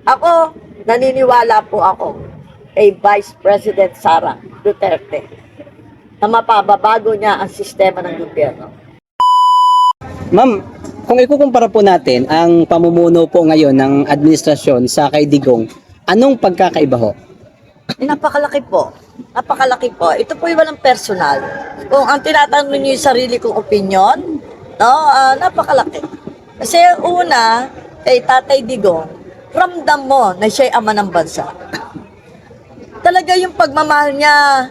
Ako, naniniwala po ako kay Vice President Sara Duterte na mapababago niya ang sistema ng gobyerno. Ma'am, kung ikukumpara po natin ang pamumuno po ngayon ng administrasyon sa kay Digong, anong pagkakaiba ho? Napakalaki po. Napakalaki po. Ito po yung walang personal. Kung ang tinatanong niyo yung sarili kong opinion, no, napakalaki. Kasi una, kay Tatay Digong, ramdam mo na siya'y ama ng bansa. Talaga yung pagmamahal niya,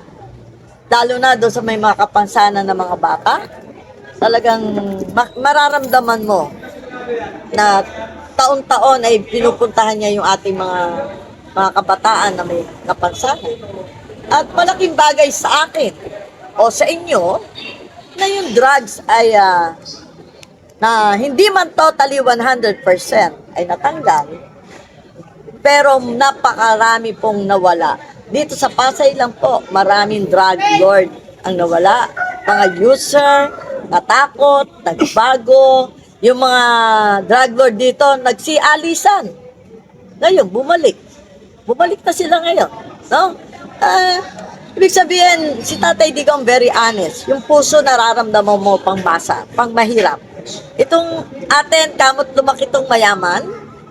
lalo na doon sa may mga kapansanan ng mga bata, talagang mararamdaman mo na taon-taon ay pinupuntahan niya yung ating mga kabataan na may kapansanan. At malaking bagay sa akin o sa inyo na yung drugs ay na hindi man totally 100% ay natanggal, pero napakarami pong nawala. Dito sa Pasay lang po, maraming drug lord ang nawala. Mga user, natakot, nagbago. Yung mga drug lord dito, nagsialisan. Ngayon, bumalik. Bumalik na sila ngayon. No? Ibig sabihin, si Tatay Digong very honest. Yung puso nararamdaman mo pang masa, pang mahirap. Itong atin, kamot lumaki itong mayaman,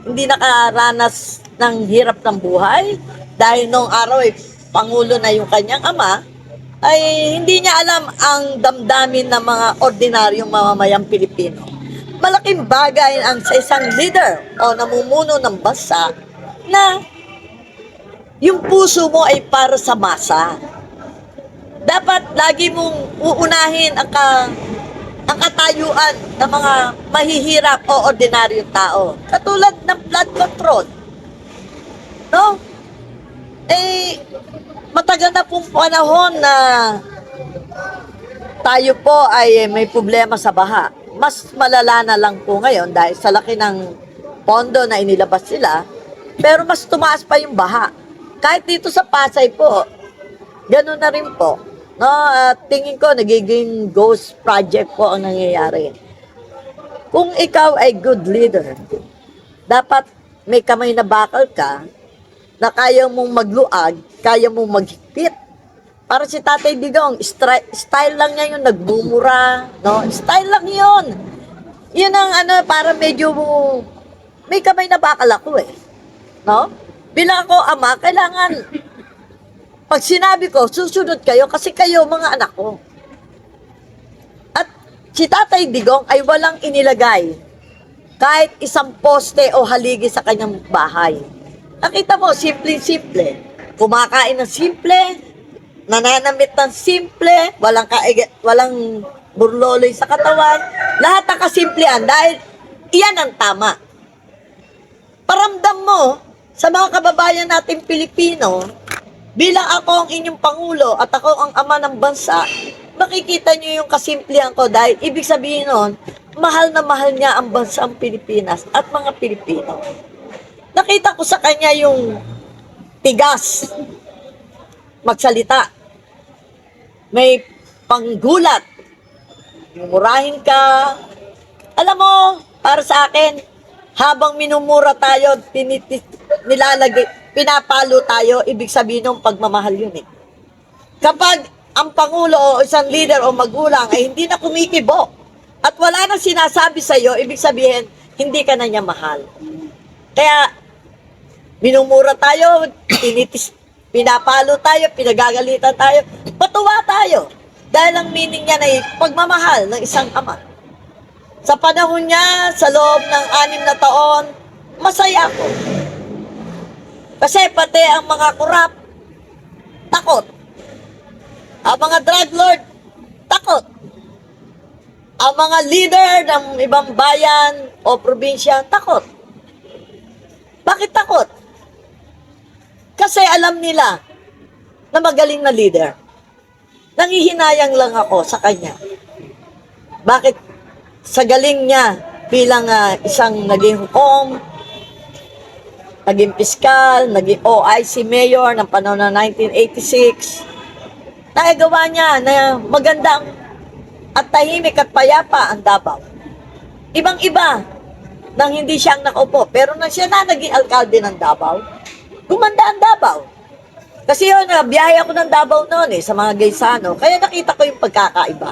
hindi nakaranas ng hirap ng buhay, dahil nung araw ay pangulo na yung kanyang ama, ay hindi niya alam ang damdamin ng mga ordinaryong mamamayang Pilipino. Malaking bagay ang sa isang leader o namumuno ng bansa na yung puso mo ay para sa masa. Dapat lagi mong uunahin ang katayuan ng mga mahihirap o ordinaryong tao. Katulad ng flood control. No? Matagal na pong panahon na tayo po ay may problema sa baha. Mas malala na lang po ngayon dahil sa laki ng pondo na inilabas sila, pero mas tumaas pa yung baha. Kahit dito sa Pasay po, gano'n na rin po. No, tingin ko nagiging ghost project po ang nangyayari. Kung ikaw ay good leader, dapat may kamay na bakal ka na kaya mong magluag, kaya mong maghigpit. Para si Tatay Digong, style lang niya yung nagbumura, no? Style lang yun. Yun ang para medyo may kamay na bakal ako eh. No? Bilang ako ama, kailangan pag sinabi ko, susunod kayo kasi kayo mga anak ko. At si Tatay Digong ay walang inilagay kahit isang poste o haligi sa kanyang bahay. Nakita mo, simple-simple. Kumakain ng simple, nananamit ng simple, walang burloloy sa katawan. Lahat ang kasimplehan dahil iyan ang tama. Paramdam mo sa mga kababayan nating Pilipino, bilang ako ang inyong Pangulo at ako ang ama ng bansa, makikita nyo yung kasimplehan ko dahil ibig sabihin nun, mahal na mahal niya ang bansang Pilipinas at mga Pilipino. Nakita ko sa kanya yung tigas, magsalita, may panggulat, murahin ka. Alam mo, para sa akin, habang minumura tayo, pinapalo tayo, ibig sabihin ng pagmamahal yun eh. Kapag ang Pangulo o isang leader o magulang ay hindi na kumikibo at wala nang sinasabi sa iyo, ibig sabihin, hindi ka na niya mahal. Kaya, minumura tayo, pinapalo tayo, pinagagalitan tayo, patuwa tayo. Dahil ang meaning niya ay pagmamahal ng isang ama. Sa panahon niya, sa loob ng 6 na taon, masaya ako. Kasi pati ang mga kurap, takot. Ang mga drug lord, takot. Ang mga leader ng ibang bayan o probinsya, takot. Bakit takot? Kasi alam nila na magaling na leader. Nangihinayang lang ako sa kanya. Bakit? Sa galing niya bilang isang naging hukom, naging piskal, naging OIC mayor ng panahon ng 1986, nagagawa niya na magandang at tahimik at payapa ang Davao. Ibang-iba nang hindi siya ang nakaupo. Pero nang siya na naging alkalde ng Davao, gumanda ang Davao. Kasi yun, biyahe ako ng Davao noon sa mga Gaisano. Kaya nakita ko yung pagkakaiba.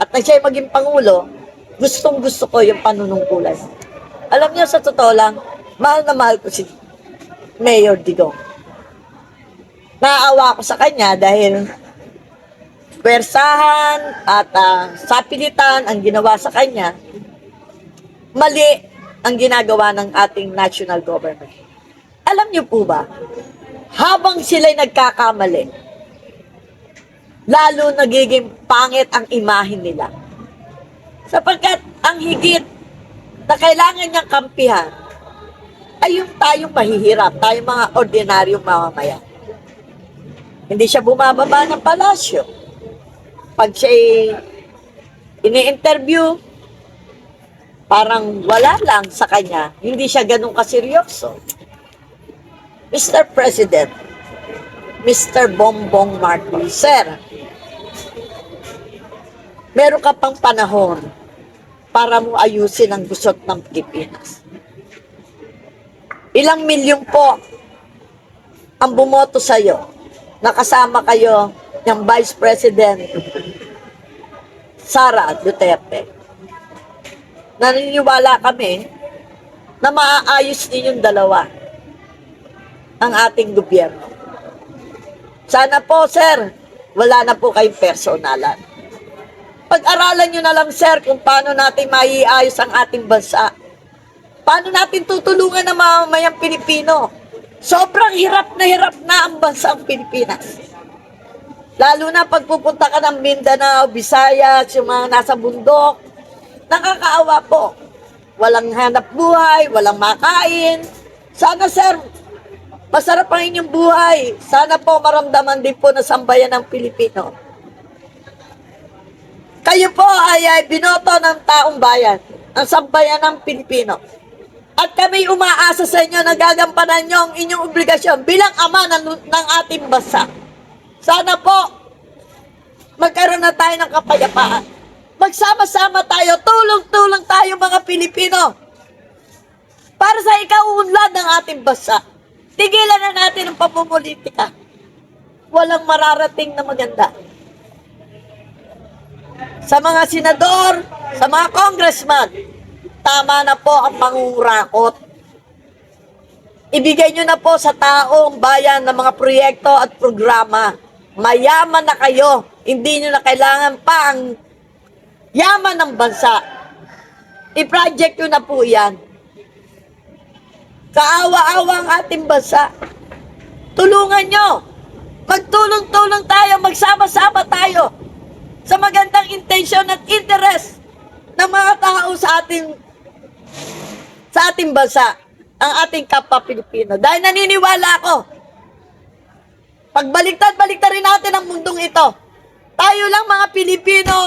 At nang siya maging Pangulo, gustong gusto ko yung panunungkulan. Alam niyo, sa totoo lang, mahal na mahal ko si Mayor Digong. Naawa ko sa kanya dahil pwersahan at sapilitan ang ginawa sa kanya, mali ang ginagawa ng ating national government. Alam niyo po ba, habang sila'y nagkakamali, lalo nagiging pangit ang imahin nila. Sapagkat ang higit na kailangan niyang kampihan ay yung tayong mahihirap, tayong mga ordinaryong mamamayan. Hindi siya bumababa ng palasyo. Pag siya'y ini-interview, parang wala lang sa kanya. Hindi siya ganun kaseryoso. Mr. President, Mr. Bongbong Marcos, Sir, meron ka pang panahon para mo ayusin ang gusot ng Pilipinas. Ilang milyon po ang bumoto sa iyo. Nakasama kayo ng Vice President Sara Duterte. Naniniwala kami na maaayos ninyong dalawa ang ating gobyerno. Sana po, sir, wala na po kayong personalan. Pag-aralan nyo na lang, sir, kung paano natin maiayos ang ating bansa. Paano natin tutulungan ang mamamayang Pilipino? Sobrang hirap na ang bansang Pilipinas. Lalo na pag pupunta ka ng Mindanao, Visayas, yung mga nasa bundok, nakakaawa po. Walang hanap buhay, walang makain. Sana, sir, masarap ang inyong buhay. Sana po maramdaman din po na sambayan ng Pilipino. Kayo po ay binoto ng taong bayan, ang sambayan ng Pilipino. At kami umaasa sa inyo na gagampanan nyo ang inyong obligasyon bilang ama ng ating bansa. Sana po, magkaroon na tayo ng kapayapaan. Magsama-sama tayo, tulong-tulong tayo mga Pilipino. Para sa ikauunlad ng ating bansa. Tigilan na natin ang pamumulitika. Walang mararating na maganda. Sa mga senador, sa mga congressman, tama na po ang pangungurakot. Ibigay nyo na po sa taong bayan ng mga proyekto at programa. Mayaman na kayo. Hindi nyo na kailangan pa ang yaman ng bansa. I-project nyo na po yan. Kaawa-awa ang ating bansa. Tulungan nyo. Magtulong-tulong tayo, magsama-sama tayo sa magandang intensyon at interest ng mga tao sa ating bansa, ang ating kapwa Pilipino. Dahil naniniwala ako, pagbaliktad-baliktad rin natin ang mundong ito. Tayo lang mga Pilipino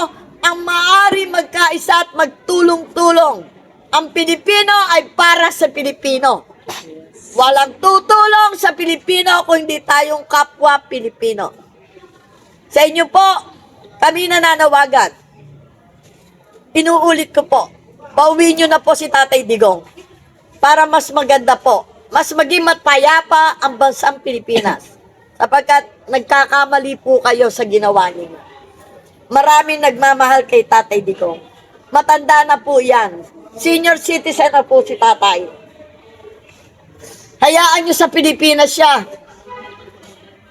ang maaari magkaisa at magtulong-tulong. Ang Pilipino ay para sa Pilipino. Walang tutulong sa Pilipino kung hindi tayong kapwa Pilipino. Sa inyo po, kami nananawagan. Inuulit ko po, pauwiin nyo na po si Tatay Digong para mas maganda po, mas maging matpayapa ang bansang Pilipinas sapagkat nagkakamali po kayo sa ginawa niyo. Maraming nagmamahal kay Tatay Digong. Matanda na po yan. Senior citizen na po si Tatay. Hayaan nyo sa Pilipinas siya.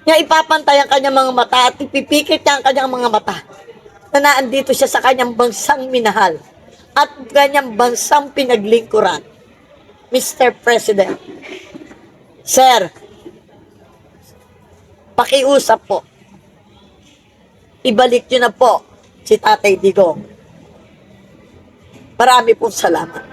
Niya ipapantay ang kanyang mga mata at ipipikit niya ang kanyang mga mata na naandito siya sa kanyang bansang minahal at kanyang bansang pinaglingkuran. Mr. President, Sir, pakiusap po. Ibalik niyo na po si Tatay Digong. Marami pong salamat.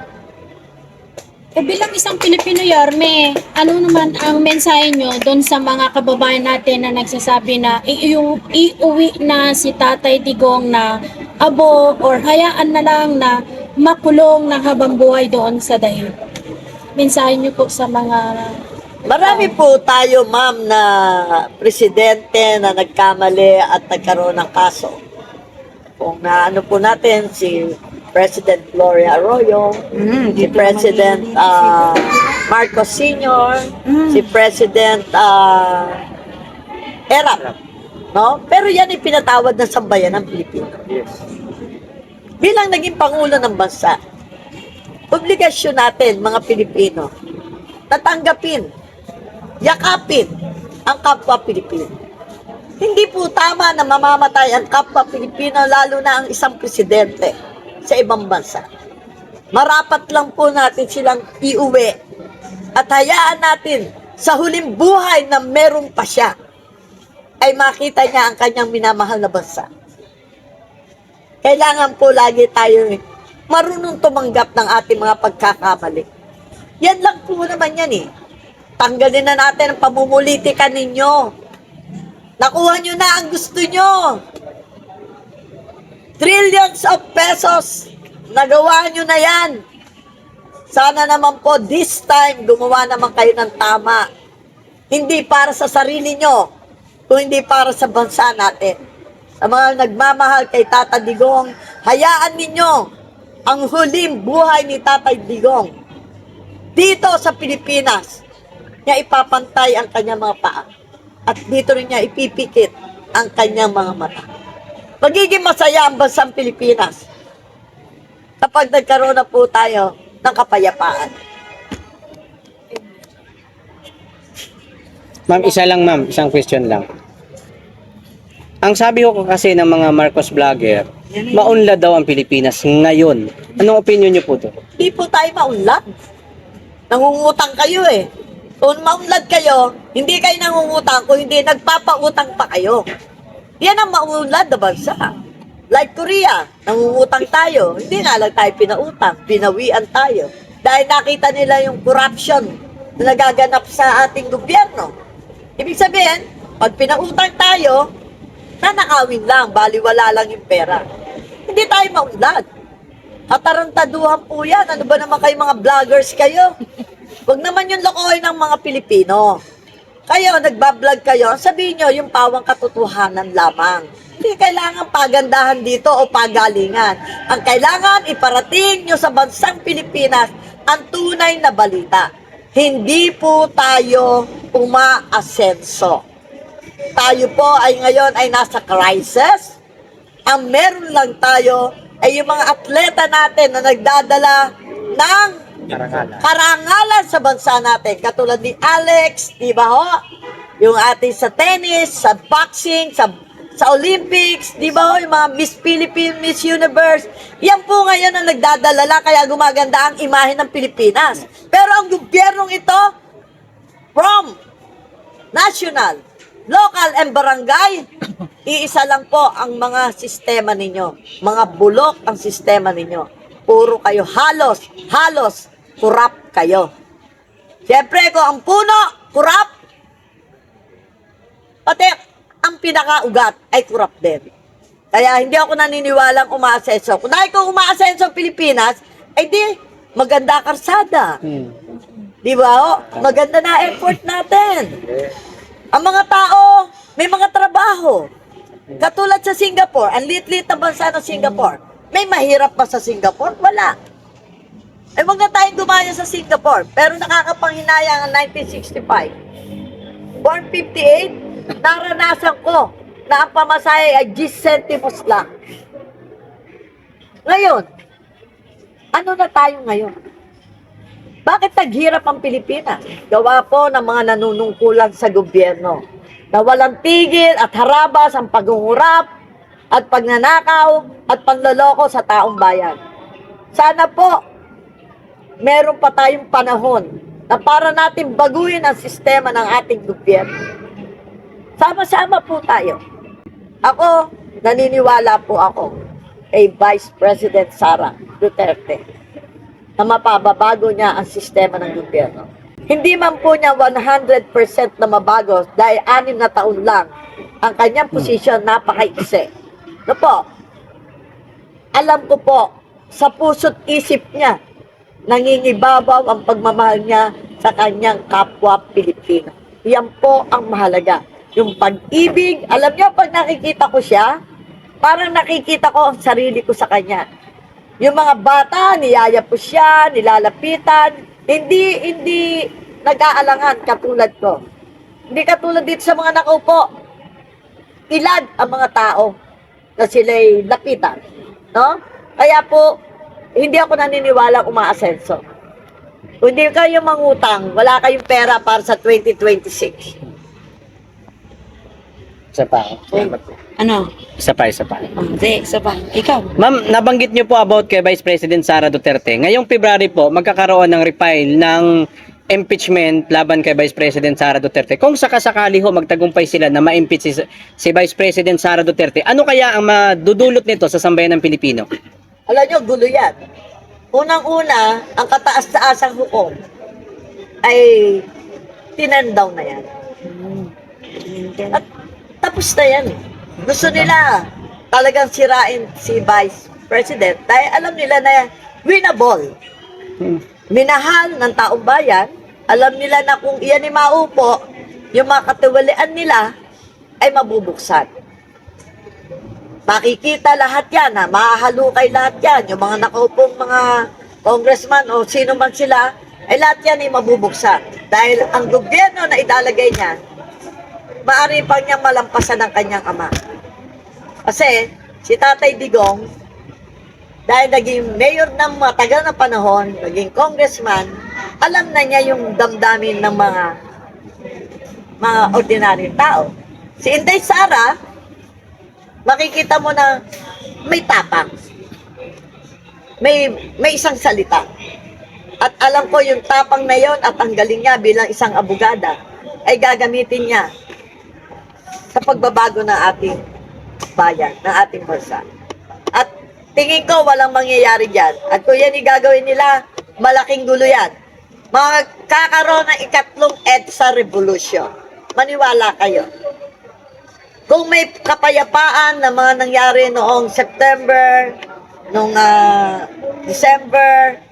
Bilang isang Pilipino, Yorme, ano naman ang mensahe nyo doon sa mga kababayan natin na nagsasabi na iuwi na si Tatay Digong na abo or hayaan na lang na makulong ng habang buhay doon sa dahil? Mensahe nyo po sa mga... Marami po tayo, ma'am, na presidente na nagkamali at nagkaroon ng kaso. Kung naano po natin si President Gloria Arroyo, si President Marcos Sr., si President Erap. No? Pero yan ay pinatawad ng sambayan ng Pilipino. Bilang naging Pangulo ng bansa, obligasyon natin, mga Pilipino, natanggapin, yakapin ang kapwa Pilipino. Hindi po tama na mamamatay ang kapwa Pilipino, lalo na ang isang presidente sa ibang bansa. Marapat lang po natin silang iuwi at hayaan natin sa huling buhay na meron pa siya ay makita niya ang kanyang minamahal na bansa. Kailangan po lagi tayo marunong tumanggap ng ating mga pagkakamali. Yan lang po naman yan eh. Tanggalin na natin ang pamumulitika ninyo. Nakuha nyo na ang gusto nyo. Trillions of pesos. Nagawa nyo na yan. Sana naman po this time gumawa naman kayo ng tama. Hindi para sa sarili nyo, kung hindi para sa bansa natin. Sa mga nagmamahal kay Tata Digong, hayaan ninyo ang huling buhay ni Tatay Digong dito sa Pilipinas. Niya ipapantay ang kanyang mga paa. At dito rin niya ipipikit ang kanyang mga mata. Magiging masaya ang bansang Pilipinas kapag nagkaroon na po tayo ng kapayapaan. Ma'am, isang question lang. Ang sabi ko kasi ng mga Marcos vlogger, maunlad daw ang Pilipinas ngayon. Anong opinion niyo po to? Hindi po tayo maunlad. Nangungutang kayo eh. Kung maunlad kayo, hindi kayo nangungutang, kung hindi nagpapautang pa kayo. Yan ang maunlad na bansa. Like Korea, nangungutang tayo. Hindi nga lang tayo pinautang, pinawian tayo. Dahil nakita nila yung corruption na nagaganap sa ating gobyerno. Ibig sabihin, pag pinautang tayo, nanakawin lang, baliwala lang yung pera. Hindi tayo maunlad. Atarantaduhan po yan. Ano ba naman kayo mga vloggers kayo? Huwag naman yung lokohin ng mga Pilipino. Kayo, nagbablog kayo, sabihin nyo yung pawang katotohanan lamang. Hindi kailangan pagandahan dito o pagalingan. Ang kailangan, iparating nyo sa bansang Pilipinas ang tunay na balita. Hindi po tayo umaasenso. Tayo po ay ngayon ay nasa crisis. Ang meron lang tayo ay yung mga atleta natin na nagdadala ng karangalan sa bansa natin. Katulad ni Alex, di ba ho? Yung ating sa tennis, sa boxing, sa Olympics, di ba ho? Yung mga Miss Philippines, Miss Universe. Yan po ngayon ang nagdadala kaya gumaganda ang imahe ng Pilipinas. Pero ang gobyernong ito, from national, local and barangay, iisa lang po ang mga sistema ninyo. Mga bulok ang sistema ninyo. Puro kayo halos, kurap kayo. Siyempre, kung ang puno, kurap, pati ang pinakaugat ay kurap din. Kaya hindi ako naniniwalang umaasenso. Kung dahil kung umaasenso ang Pilipinas, ay di, maganda karsada. Di ba? Oh? Maganda na airport natin. Ang mga tao, may mga trabaho. Katulad sa Singapore, ang lit-lit na bansa ng Singapore. May mahirap pa sa Singapore? Wala. Ay wag na tayong dumaya sa Singapore. Pero nakakapanghinayang ang 1965. Born 58, naranasan ko na ang pamasahe ay 10 centimos lang. Ngayon, ano na tayo ngayon? Bakit naghirap ang Pilipinas? Gawa po ng mga nanunungkulan sa gobyerno na walang tigil at harabas ang pagungurap at pagnanakaw at panloloko sa taong bayan. Sana po, meron pa tayong panahon na para natin baguhin ang sistema ng ating gobyerno. Sama-sama po tayo. Ako, naniniwala po ako kay Vice President Sara Duterte na mapababago niya ang sistema ng gobyerno. Hindi man po niya 100% na mabago dahil 6 na taon lang ang kanyang posisyon, napakaiksi. No po, alam ko po, sa puso't isip niya, nangingibabaw ang pagmamahal niya sa kanyang kapwa Pilipino. Yan po ang mahalaga. Yung pag-ibig, alam niyo, pag nakikita ko siya, parang nakikita ko ang sarili ko sa kanya. Yung mga bata, niyayapos siya, nilalapitan, hindi nag-aalangan katulad ko. Hindi katulad dito sa mga nakaupo. Ilan ang mga tao na sila'y lapitan. No? Kaya po, hindi ako naniniwala umaasenso. Kung hindi kayo mangutang, wala kayong pera para sa 2026. Isa pa. Ano? Isa pa. Hindi, isa ba? Ikaw? Ma'am, nabanggit niyo po about kay Vice President Sara Duterte. Ngayong February po, magkakaroon ng refile ng impeachment laban kay Vice President Sara Duterte. Kung sakasakali ho magtagumpay sila na ma-impeach si Vice President Sara Duterte, ano kaya ang madudulot nito sa sambayan ng Pilipino? Alam nyo, gulo yan. Unang-una, ang kataas-taasang hukom ay tinandaw na yan. At tapos na yan. Gusto nila talagang sirain si Vice President dahil alam nila na winnable. Minahal ng taong bayan, alam nila na kung iyan ay maupo, yung mga katiwalian nila ay mabubuksan. Makikita lahat yan, ha? Mahahalukay lahat yan. Yung mga nakaupong mga congressman o sino man sila, ay lahat yan ay mabubuksan. Dahil ang gobyerno na idalagay niya, maaari pang niyang malampasan ng kanyang ama. Kasi si Tatay Digong, dahil naging mayor ng matagal na panahon, naging congressman, alam na niya yung damdamin ng mga ordinaryong tao. Si Inday Sara, makikita mo na may tapang. May isang salita. At alam ko yung tapang na yon at ang galing niya bilang isang abogada ay gagamitin niya sa pagbabago ng ating bayan, ng ating bansa. At tingin ko walang mangyayari dyan. At kung yan gagawin nila, malaking gulo yan. Magkakaroon ng ikatlong EDSA Revolution. Maniwala kayo. Kung may kapayapaan na mga nangyari noong September, noong December,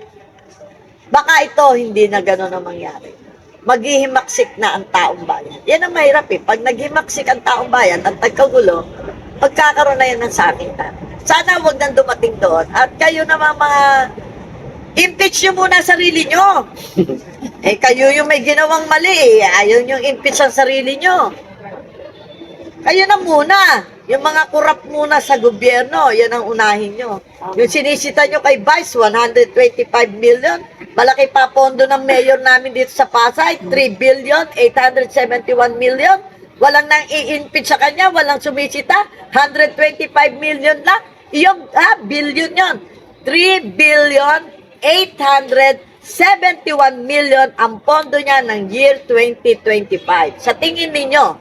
baka ito hindi na gano'n ang mangyari. Maghihimaksik na ang taong bayan. Yan ang mahirap eh. Pag naghimaksik ang taong bayan at nagkagulo, pagkakaroon na yan ng sakitan. Sana huwag nang dumating doon. At kayo naman mga impeach nyo muna sarili nyo. Kayo yung may ginawang mali eh. Ayaw nyo impeach ang sarili nyo. Kayo na muna. Yung mga kurap muna sa gobyerno, yan ang unahin nyo. Yung sinisita nyo kay Vice, 125 million. Malaki pa pondo ng mayor namin dito sa Pasay, 3,871 million. Walang nang i-impeach sa kanya, walang sumisita, 125 million lang. Yung billion yon. 3,871 million ang pondo niya ng year 2025. Sa tingin ninyo,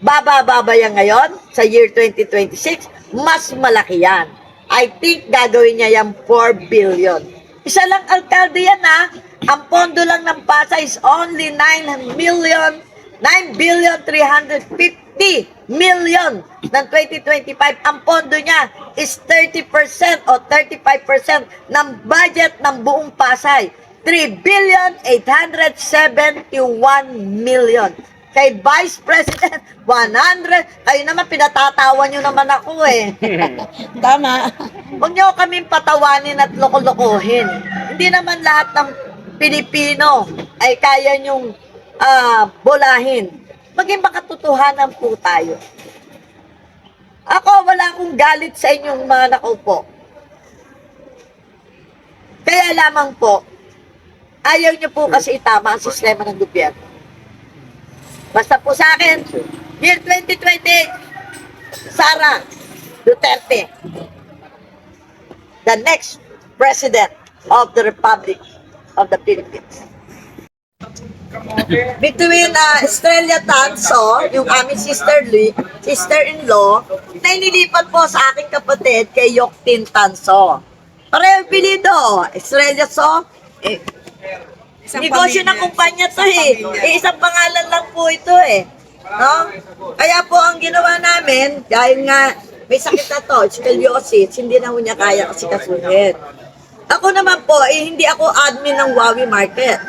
baba yan ngayon sa year 2026, mas malaki yan. I think gagawin niya yung 4 billion. Isa lang alkalde yan ha. Ang pondo lang ng Pasay is only 9,350 million ng 2025. Ang pondo niya is 30% o 35% ng budget ng buong Pasay. 3,871 million. Kay Vice President, 100. Kayo naman, pinatatawa nyo naman ako eh. Tama. Huwag nyo kaming patawanin at loko-lokohin. Hindi naman lahat ng Pilipino ay kaya nyong bolahin. Maging makatotohanan po tayo. Ako, wala akong galit sa inyong mga nakaupo. Kaya lamang po, ayaw nyo po kasi itama ang sistema ng gobyerno. Basta po sa akin, year 2020, Sara Duterte, the next President of the Republic of the Philippines. Between Estrella Tanso, yung aming sister-in-law, na inilipat po sa aking kapatid kay Yoktin Tanso. Pareho pilido, Estrella So, negosyo ng kumpanya to eh. Isang pangalan lang po ito eh. No? Kaya po ang ginawa namin, dahil nga may sakit na to, scoliosis, hindi na niya kaya kasi kasuhin. Ako naman po, hindi ako admin ng Wawi Market.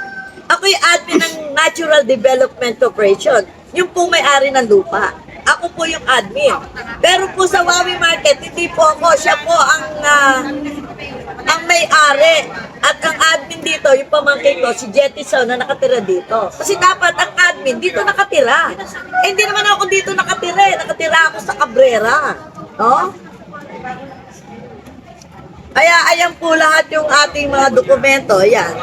Ako yung admin ng Natural Development Corporation. Yung pong may-ari ng lupa. Ako po yung admin. Pero po sa Wawi Market, hindi po ako. Siya po ang ang may-ari at ang admin dito, yung pamangkin ko, si Jettison na nakatira dito. Kasi dapat ang admin dito nakatira. Eh, hindi naman ako dito nakatira eh. Nakatira ako sa Cabrera. No? Kaya ayan po lahat yung ating mga dokumento. Ayan.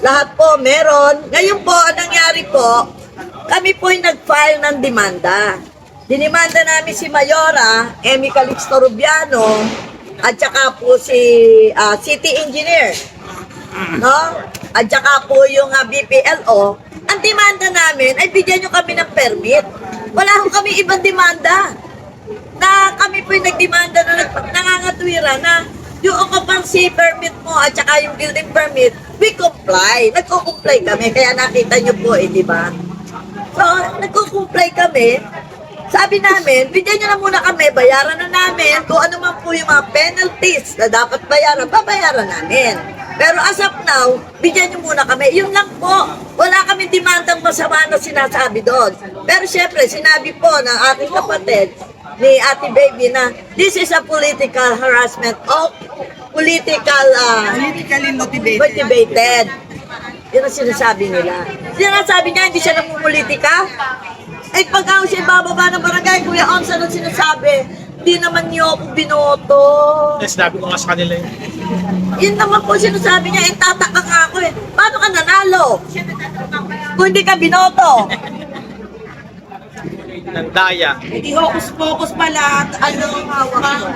Lahat po meron. Ngayon po, ang nangyari po, kami po yung nag-file ng demanda. Dinimanda namin si Mayora, Emmy Calixto Rubiano, at saka po si City Engineer. No? At saka po yung BPLO. Ang demanda namin ay bigyan nyo kami ng permit. Wala ho kami ibang demanda. Na kami po yung nagdemanda na nangangatwira na yung occupancy permit mo at saka yung building permit, we comply. Nagko-comply kami. Kaya nakita nyo po di ba? So, nagko-comply kami. Sabi namin, bigyan nyo na muna kami, bayaran na namin kung ano man po yung mga penalties na dapat bayaran, babayaran namin. Pero as of now, bigyan nyo muna kami. Yun lang po. Wala kami demandang masama na sinasabi doon. Pero syempre, sinabi po ng ating kapatid, ni Ate Baby na this is a political harassment of Politically motivated. Yun ang sinasabi nila. Sinasabi niya, hindi siya namumulitika. Eh, pag ako siya bababa ng barangay, Kuya Onsa nang sinasabi, hindi naman niyo ako binoto. Sinabi ko nga sa kanila yun. Yun naman po sinasabi niya, eh, tataka nga ako eh. Paano ka nanalo? Kung hindi ka binoto. Ng daya. Hindi hocus-pocus pala. Ano ang hawak mo?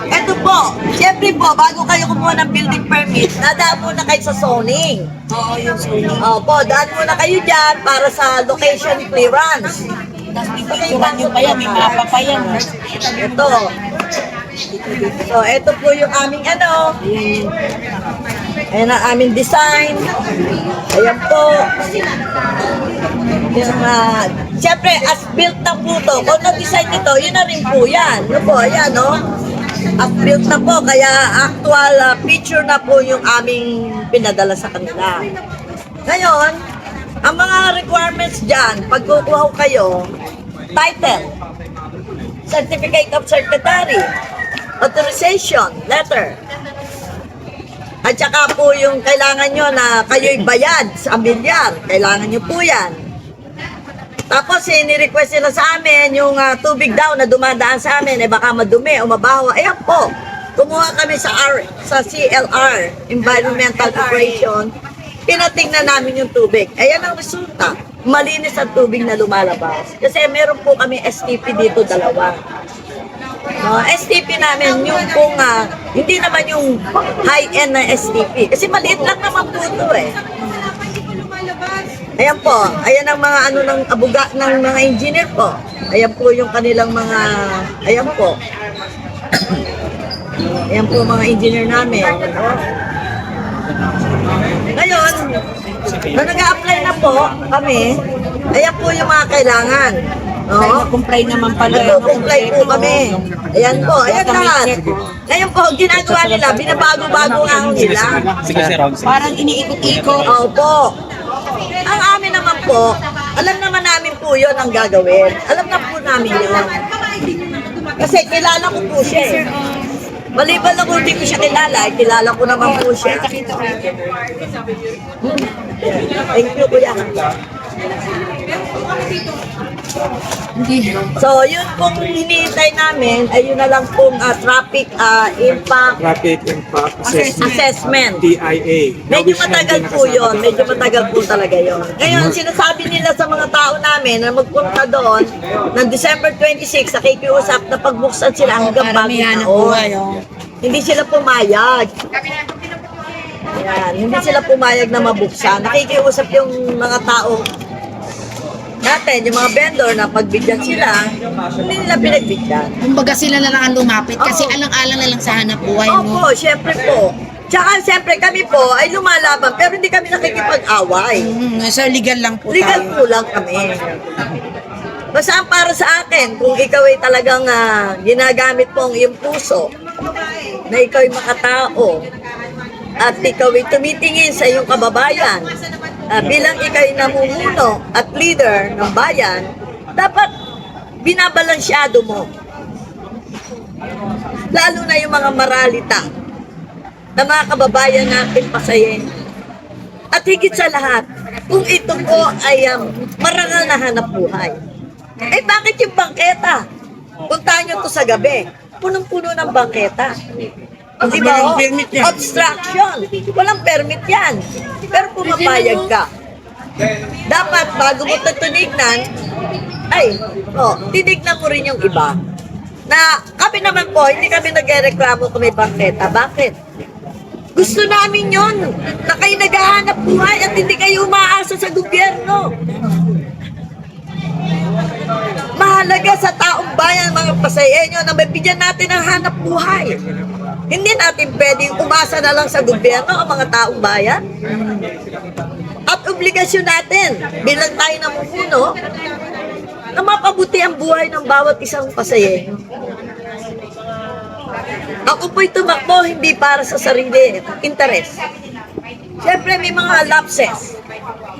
Ito po, siyempre po, bago kayo kumuha ng building permit, nadaan muna kayo sa zoning. Oo, yung zoning. Opo, daan muna kayo dyan para sa location clearance. Picturean nyo pa yan, may mapa pa yan. Ito. So, ito po yung aming ano. Ayan ang aming design. Ayan po. Yung, siyempre, as built na po to. Kung na-design ito, yun na rin po yan. Ano po, ayan, no? As built na po, kaya actual picture na po yung aming pinadala sa kanila. Ngayon, ang mga requirements dyan, pag kukuha ko kayo, title, certificate of secretary, authorization, letter, at saka po yung kailangan nyo na kayo'y bayad sa bilyar, kailangan nyo po yan. Tapos ni-request nila sa amin yung tubig daw na dumadaan sa amin, eh baka madumi o mabaho. Ayan po, kumuha kami sa CLR, Environmental Corporation, pinatingnan namin yung tubig. Ayan ang resulta, malinis ang tubig na lumalabas. Kasi meron po kami STP dito, dalawa. STP namin yung kung hindi naman yung high-end na STP. Kasi maliit lang naman po ito eh. Ayan po, ayan ang mga ano ng abuga ng mga engineer po. Ayan po yung kanilang mga, ayan po. Ayan po mga engineer namin. Ngayon, nung nag-a-apply na po kami, ayan po yung mga kailangan. Comply naman pala. Nag-comply po kami. Ayan po, ayan lahat. Ngayon po, ginagawa nila, binabago-bago nga ho nila. Parang iniikot-ikot. Opo. Ang amin naman po, alam naman namin po yun ang gagawin. Alam na po namin yun. Kasi kilala ko po siya eh. Maliban na kung hindi ko siya kilala, kilala ko naman po siya. Thank you, kuya. So, yun pong hinihintay namin, ay yun na lang pong traffic impact assessment. TIA. Medyo matagal po yun. Medyo matagal po talaga yun. Ngayon, sinasabi nila sa mga tao namin na magpunta doon ng December 26, nakikiusap na pagbuksan sila hanggang bagong taon. Hindi sila pumayag. Ayan, hindi sila pumayag na mabuksan. Nakikiusap yung mga tao natin, yung mga vendor na pagbigyan sila, hindi nila pinagbigyan. Kumbaga sila na lang ang lumapit kasi Oo. alang-alang na lang sa hanap buhay mo. Opo, syempre po. Tsaka syempre kami po ay lumalaban pero hindi kami nakikipag-away. So legal lang po Legal tayo. po lang kami. Basta ang para sa akin, kung ikaw ay talagang ginagamit po ang iyong puso, na ikaw ay makatao, at ikaw ay tumitingin sa iyong kababayan, bilang ikaw ay namumuno at leader ng bayan, dapat binabalansyado mo. lalo na yung mga maralita na mga kababayan natin pasayin. At higit sa lahat, kung ito po ay marangal na hanap buhay. Eh bakit yung bangketa? Puntahan nyo to sa gabi, punong-puno ng bangketa. Di ba? Walang permit yan. Obstruction. Walang permit yan. Pero pumapayag ka. Dapat bago mo ito tinignan, tinignan mo rin yung iba. Na kami naman po, hindi kami nagreklamo kung may bangketa. Bakit? Gusto namin yon na kayo naghahanap buhay at hindi kayo umaasa sa gobyerno. Mahalaga sa taong bayan, mga Pasayenyo, na mabigyan natin ng hanap buhay. Hindi natin pwedeng umasa na lang sa gobyerno ang mga taong bayan. At obligasyon natin, bilang tayo namumuno, na mapabuti ang buhay ng bawat isang Pasayenyo. Ako po'y tumakbo hindi para sa sarili interes. Siyempre may mga lapses.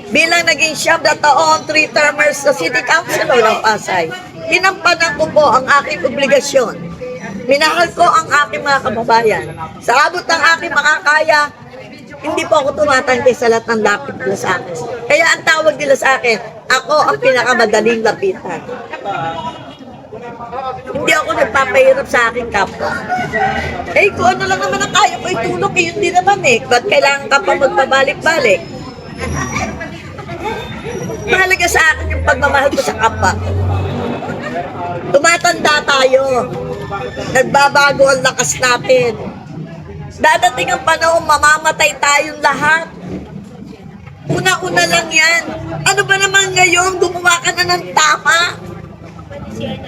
Bilang naging siyam na taon, 3 termers sa City Councilor ng Pasay, ginampanan ko po ang aking obligasyon. Minahal ko ang aking mga kababayan. Sa abot ng aking makakaya, hindi po ako tumatanggi sa lahat ng lapit nila sa akin. Kaya ang tawag nila sa akin, ako ang pinakamadaling lapitan. Hindi ako nagpapahirap sa aking kapwa. Eh, kung ano lang naman ang kaya ko itulong, yun din naman eh. Ba't kailangan ka pa magpabalik-balik? Mahalaga sa akin yung pagmamahal ko sa kapwa. Tumatanda tayo. Nagbabago ang lakas natin. Dadating ang panahon, mamamatay tayong lahat. Una-una lang yan. Ano ba naman ngayon, gumawa ka na ng tama?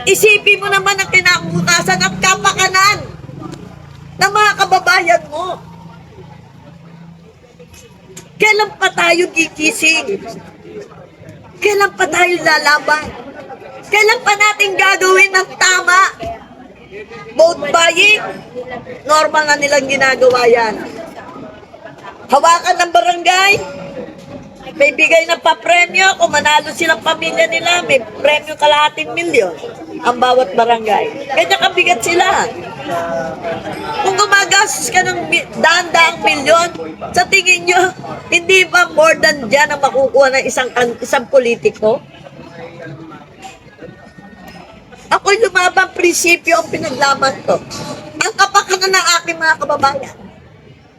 Isipin mo naman ang kinabukasan at kapakanan ng mga kababayan mo. Kailan pa tayo gigising? Kailan pa tayo lalaban? Kailan pa natin gagawin ng tama? Vote buying, normal na nilang ginagawa yan. Hawakan ng barangay, may bigay na pa-premyo, kung manalo silang pamilya nila, may premyo kalahating milyon ang bawat barangay. Kanya kabigat sila. Kung gumagastos ka ng daan-daang milyon, sa tingin nyo, hindi ba more than dyan ang makukuha ng isang politiko? Ako'y lumabang prinsipyo ang pinaglaban ko. Ang kapakanan ng aking mga kababayan.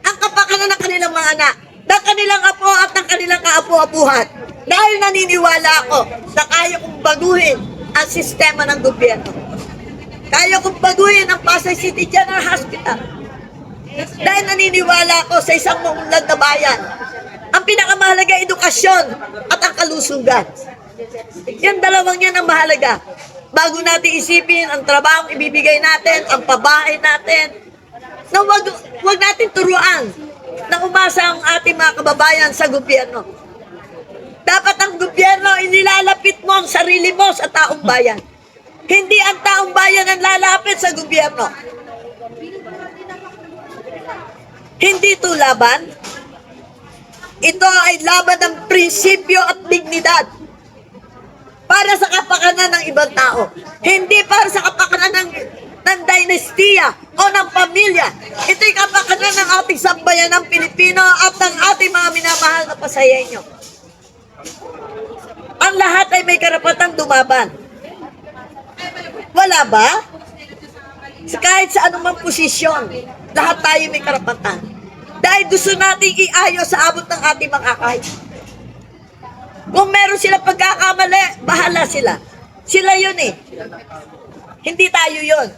Ang kapakanan ng kanilang mga anak. Ng kanilang apo at ng kanilang kaapu-apuhan. Dahil naniniwala ako na kaya kong baguhin ang sistema ng gobyerno. Kaya kong baguhin ang Pasay City General Hospital. Dahil naniniwala ako sa isang maunlad na bayan. Ang pinakamahalaga edukasyon at ang kalusugan. Yan dalawang yan ang mahalaga. Bago natin isipin ang trabaho ibibigay natin, ang pabahay natin, na wag natin turuan na umasa ang ating mga kababayan sa gobyerno. Dapat ang gobyerno, inilalapit mo ang sarili mo sa taong bayan. Hindi ang taong bayan ang lalapit sa gobyerno. Hindi ito laban. Ito ay laban ng prinsipyo at dignidad. Para sa kapakanan ng ibang tao. Hindi para sa kapakanan ng dinastiya o ng pamilya. Ito'y kapakanan ng ating sambayan ng Pilipino at ng ating mga minamahal na Pasayenyo. Ang lahat ay may karapatang dumaban. Wala ba? Kahit sa anumang posisyon, lahat tayo may karapatan. Dahil gusto nating iayos sa abot ng ating makakaya. Kung meron silang pagkakamali, bahala sila. Sila yun eh. Hindi tayo yun.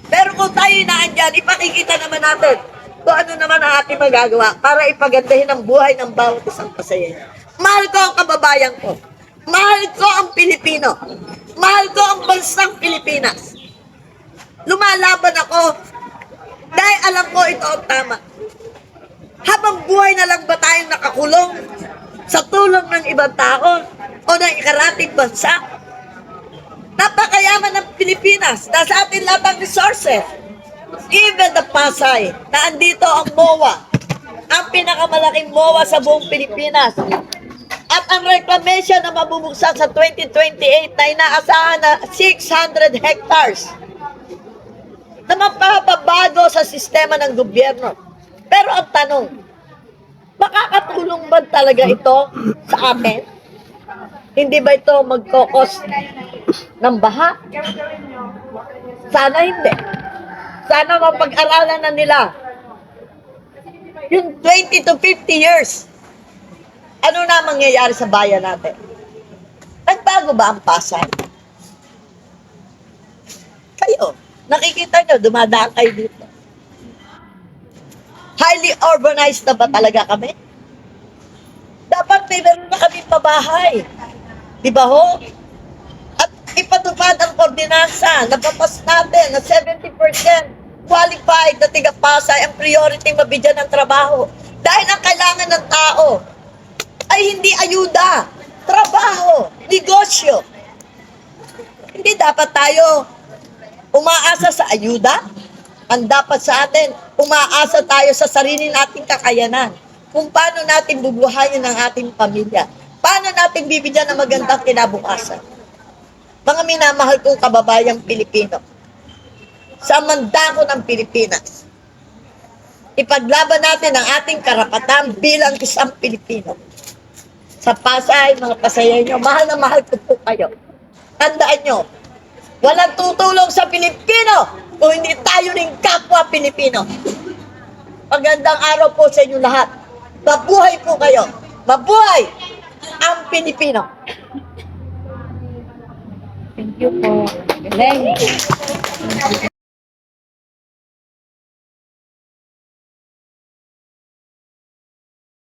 Pero kung tayo naandyan, ipakikita naman natin kung ano naman ang ating magagawa para ipagandahin ang buhay ng bawat isang Pasayenyo. Mahal ko ang kababayan ko. Mahal ko ang Pilipino. Mahal ko ang bansang Pilipinas. Lumalaban ako dahil alam ko ito ang tama. Habang buhay na lang ba tayong nakakulong sa tulong ng ibang tao o ng ikarating bansa? Napakayaman ng Pilipinas. Nasa atin lahat ang resources. Even the Pasay, na andito ang MOA, ang pinakamalaking MOA sa buong Pilipinas. At ang reclamation na mabubuksan sa 2028 na inaasahan na 600 hectares. na mapapabago sa sistema ng gobyerno. Pero ang tanong, makakatulong ba talaga ito sa atin? Hindi ba ito magkokos ng baha? Sana hindi. Sana mapag-aralan na nila yung 20 to 50 years. Ano na mangyayari sa bayan natin? Nagbago ba ang Pasay? Kayo, nakikita nyo, dumadaan kayo dito. Highly urbanized na ba talaga kami? Dapat may meron na kami pabahay. Di ba ho? At ipatupad ang ordinansa, napapas natin na 70% qualified na tiga-Pasay ang priority mabigyan ng trabaho. Dahil ang kailangan ng tao ay hindi ayuda, trabaho, negosyo. Hindi dapat tayo umaasa sa ayuda. Ang dapat sa atin, umaasa tayo sa sarili nating kakayanan. Kung paano natin bubuhayin ang ating pamilya. Paano natin bibigyan ng magandang kinabukasan. Mga minamahal kong kababayang Pilipino, sa mandako ng Pilipinas, ipaglaban natin ang ating karapatan bilang isang Pilipino. Sa Pasay, mga Pasayenyo, mahal na mahal ko po kayo. Tandaan nyo, walang tutulong sa Pilipino kung hindi tayo rin kapwa Pilipino. Magandang araw po sa inyo lahat. Mabuhay po kayo. Mabuhay ang Pilipino. Thank you po.